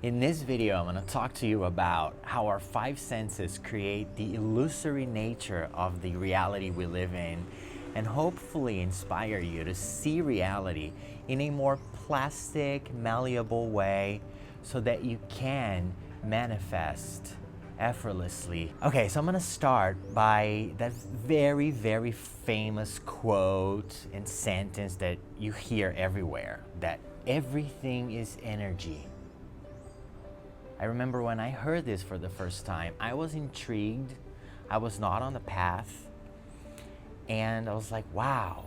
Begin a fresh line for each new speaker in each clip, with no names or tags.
In this video, I'm going to talk to you about how our five senses create the illusory nature of the reality we live in, and hopefully inspire you to see reality in a more plastic, malleable way so that you can manifest effortlessly. Okay, so I'm going to start by that very, very famous quote and sentence that you hear everywhere, that everything is energy. I remember when I heard this for the first time, I was intrigued. I was not on the path. And I was like, wow,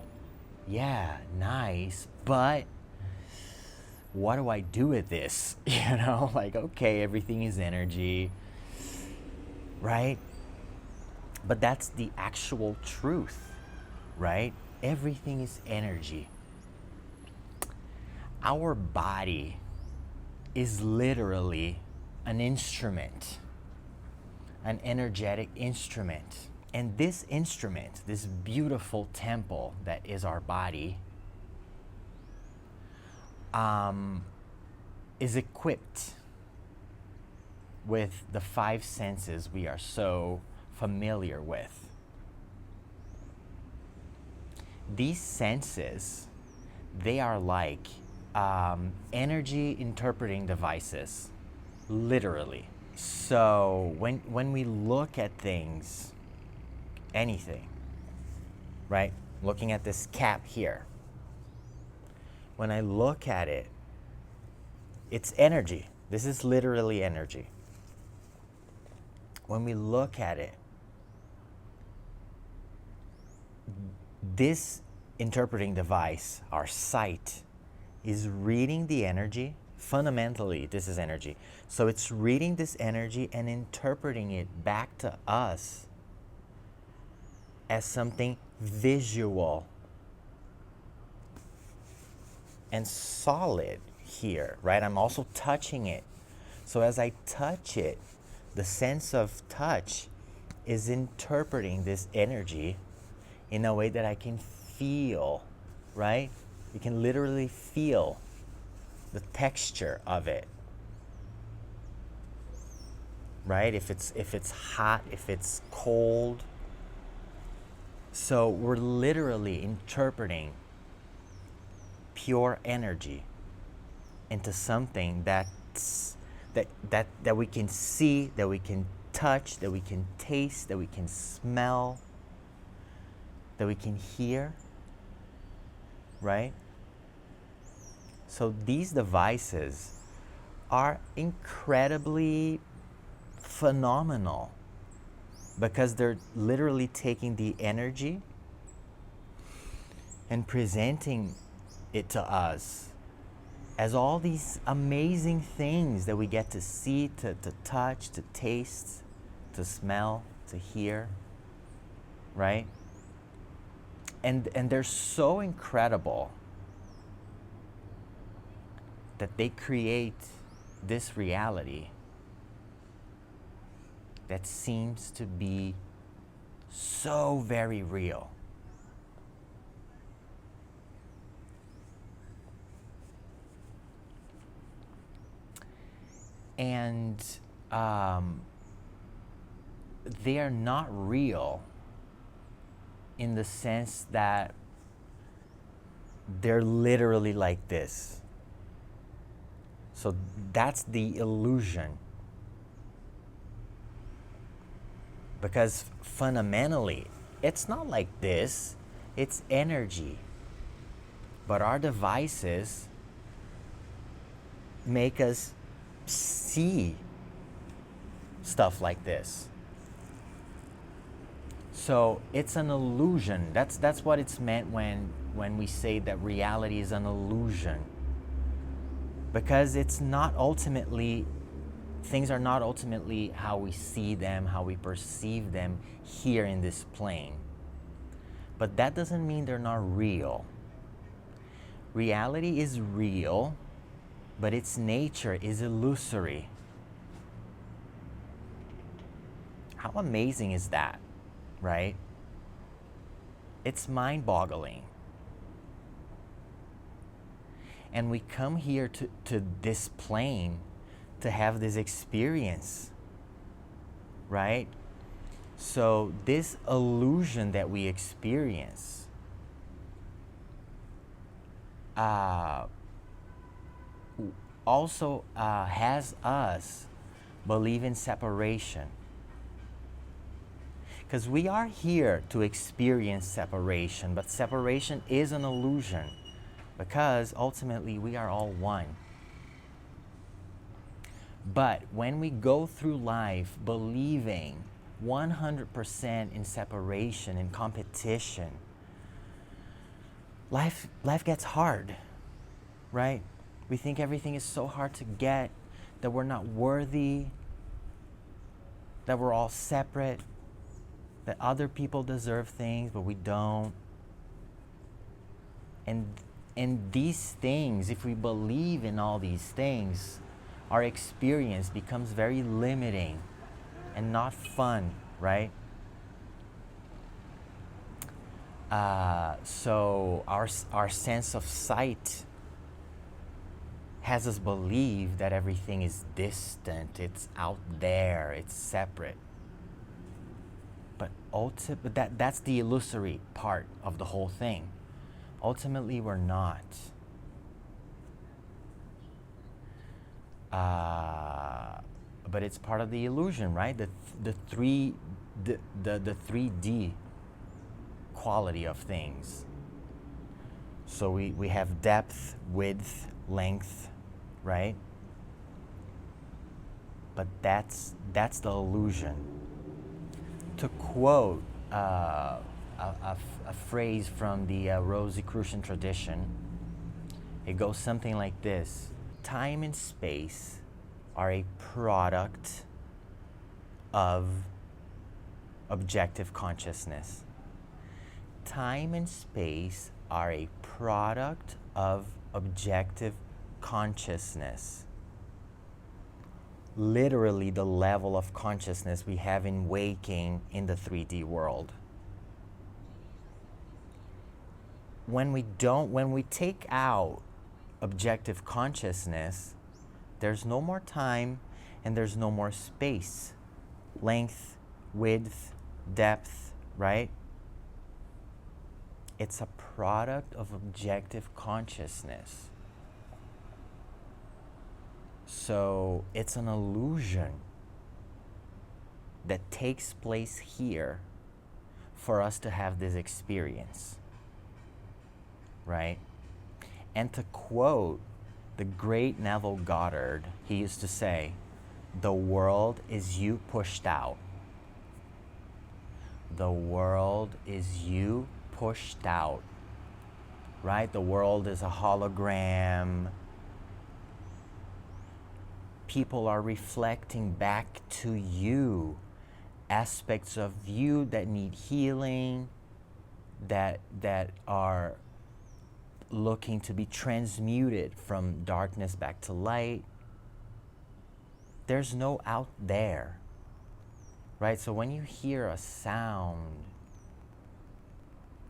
yeah, nice. But what do I do with this? Like, okay, everything is energy, right? But that's the actual truth, right? Everything is energy. Our body is literally an instrument, an energetic instrument. And this instrument, this beautiful temple that is our body, is equipped with the five senses we are so familiar with. These senses, they are like energy interpreting devices. Literally. So when we look at things, anything, right? Looking at this cap here. When I look at it, it's energy. This is literally energy. When we look at it, this interpreting device, our sight, is reading the energy. Fundamentally, this is energy. So it's reading this energy and interpreting it back to us as something visual and solid here, right? I'm also touching it. So as I touch it, the sense of touch is interpreting this energy in a way that I can feel, right? You can literally feel the texture of it, right? If it's hot, if it's cold. So we're literally interpreting pure energy into something that we can see, that we can touch, that we can taste, that we can smell, that we can hear, right? So these devices are incredibly phenomenal because they're literally taking the energy and presenting it to us as all these amazing things that we get to see, to touch, to taste, to smell, to hear, right? And they're so incredible that they create this reality that seems to be so very real. And they are not real in the sense that they're literally like this. So that's the illusion. Because fundamentally, it's not like this. It's energy. But our devices make us see stuff like this. So it's an illusion. That's what it's meant when we say that reality is an illusion. Because it's not ultimately, things are not ultimately how we see them, how we perceive them here in this plane. But that doesn't mean they're not real. Reality is real, but its nature is illusory. How amazing is that, right? It's mind-boggling. And we come here to this plane to have this experience, right? So this illusion that we experience also has us believe in separation. Because we are here to experience separation, but separation is an illusion because ultimately we are all one. But when we go through life believing 100% in separation, in competition, life gets hard, right? We think everything is so hard to get, that we're not worthy, that we're all separate, that other people deserve things, but we don't. And these things, if we believe in all these things, our experience becomes very limiting and not fun, right? So our sense of sight has us believe that everything is distant, it's out there, it's separate. But that's the illusory part of the whole thing. Ultimately, we're not. But it's part of the illusion, right? The 3D quality of things. So we have depth, width, length, right? But that's the illusion. To quote a phrase from the Rosicrucian tradition, it goes something like this: time and space are a product of objective consciousness. Time and space are a product of objective consciousness. Literally the level of consciousness we have in waking in the 3D world. When we take out objective consciousness, there's no more time and there's no more space, length, width, depth, right? It's a product of objective consciousness. So it's an illusion that takes place here for us to have this experience, right? And to quote the great Neville Goddard, he used to say, "The world is you pushed out." The world is you pushed out, right? The world is a hologram. People are reflecting back to you aspects of you that need healing, that are looking to be transmuted from darkness back to light. There's no out there, right? So when you hear a sound,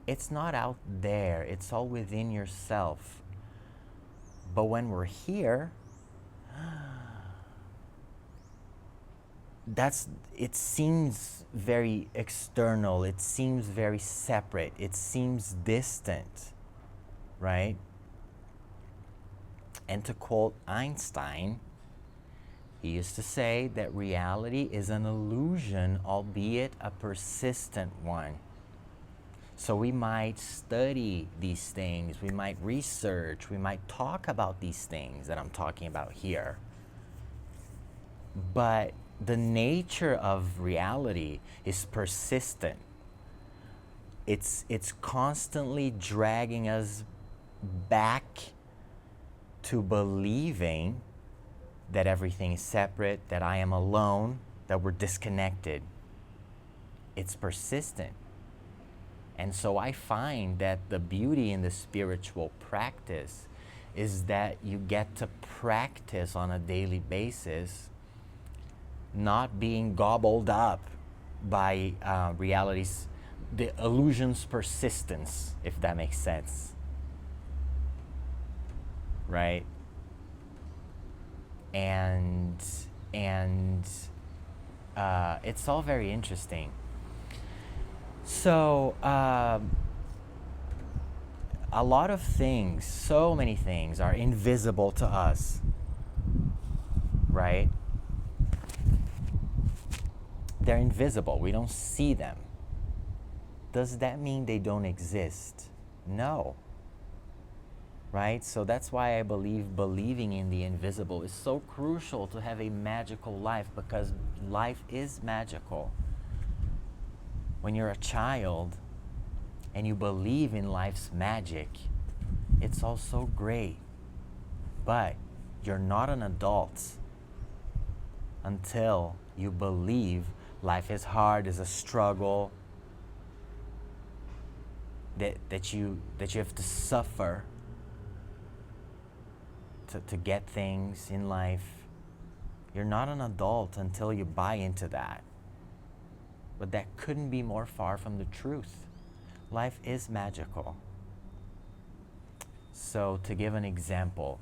it's not out there, it's all within yourself. But when we're here, it seems very external, it seems very separate, it seems distant, right? And to quote Einstein, he used to say that reality is an illusion, albeit a persistent one. So we might study these things, we might research, we might talk about these things that I'm talking about here. But the nature of reality is persistent. It's constantly dragging us back to believing that everything is separate, that I am alone, that we're disconnected. It's persistent. And so I find that the beauty in the spiritual practice is that you get to practice on a daily basis, not being gobbled up by reality's, the illusion's persistence, if that makes sense, right? and and it's all very interesting. So a lot of things, so many things, are invisible to us, right? They're invisible. We don't see them. Does that mean they don't exist? No. Right? So that's why I believe believing in the invisible is so crucial to have a magical life, because life is magical. When you're a child and you believe in life's magic, it's all so great. But you're not an adult until you believe life is hard, is a struggle, that you have to suffer to get things in life. You're not an adult until you buy into that. But that couldn't be more far from the truth. Life is magical. So to give an example,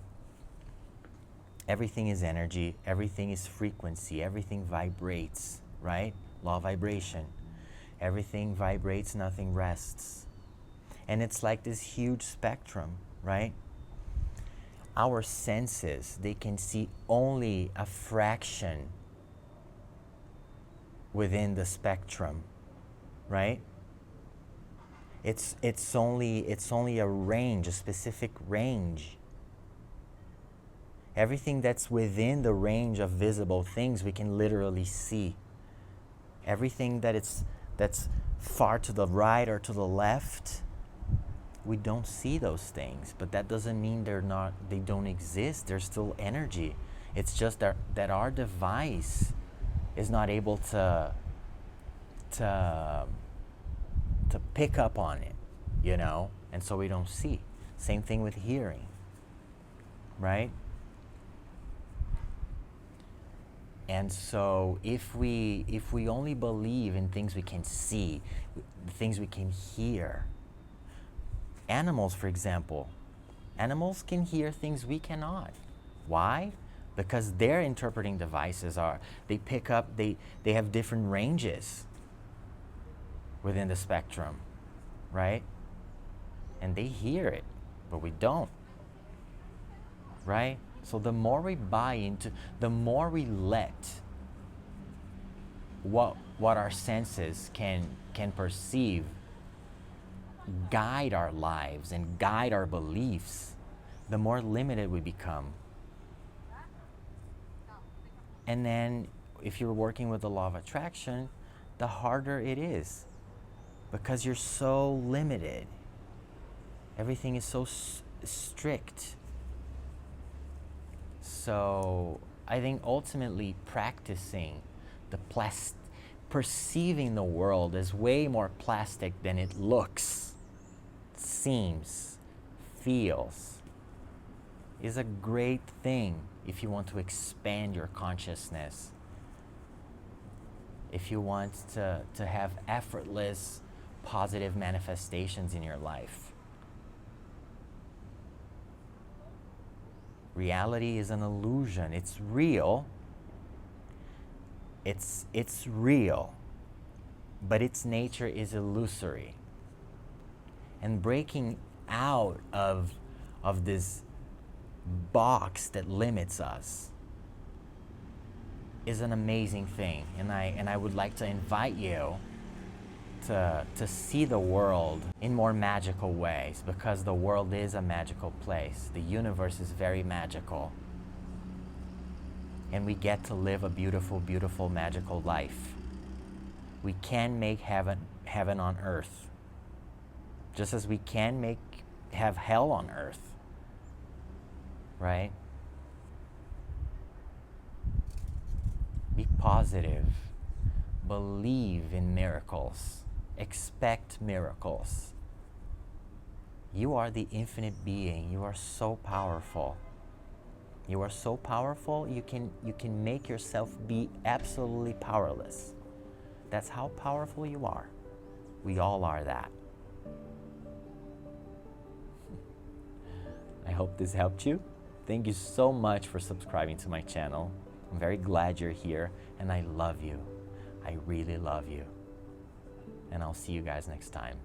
everything is energy, everything is frequency, everything vibrates, right? Law of vibration. Everything vibrates, nothing rests. And it's like this huge spectrum, right? Our senses, they can see only a fraction within the spectrum, right? It's only a range, a specific range. Everything that's within the range of visible things we can literally see. Everything that's far to the right or to the left, we don't see those things. But that doesn't mean they don't exist. They're still energy. It's just that our device is not able to pick up on it, you know, and so we don't see. Same thing with hearing, right? And so if we only believe in things we can see, things we can hear, animals, for example, animals can hear things we cannot. Why? Because their interpreting devices they pick up, they have different ranges within the spectrum, right? And they hear it, but we don't, right? So the more we buy into, the more we let what our senses can perceive guide our lives and guide our beliefs, the more limited we become. And then if you're working with the law of attraction, the harder it is, because you're so limited. Everything is so strict. So I think ultimately practicing perceiving the world as way more plastic than it looks, seems, feels, is a great thing if you want to expand your consciousness. If you want to have effortless, positive manifestations in your life. Reality is an illusion. It's real. It's real, but its nature is illusory. And breaking out of this box that limits us is an amazing thing. And I would like to invite you to see the world in more magical ways, because the world is a magical place. The universe is very magical. And we get to live a beautiful, beautiful, magical life. We can make heaven on earth, just as we can have hell on earth, right? Be positive. Believe in miracles. Expect miracles. You are the infinite being. You are so powerful. You are so powerful, you can make yourself be absolutely powerless. That's how powerful you are. We all are that. I hope this helped you. Thank you so much for subscribing to my channel. I'm very glad you're here, and I love you. I really love you. And I'll see you guys next time.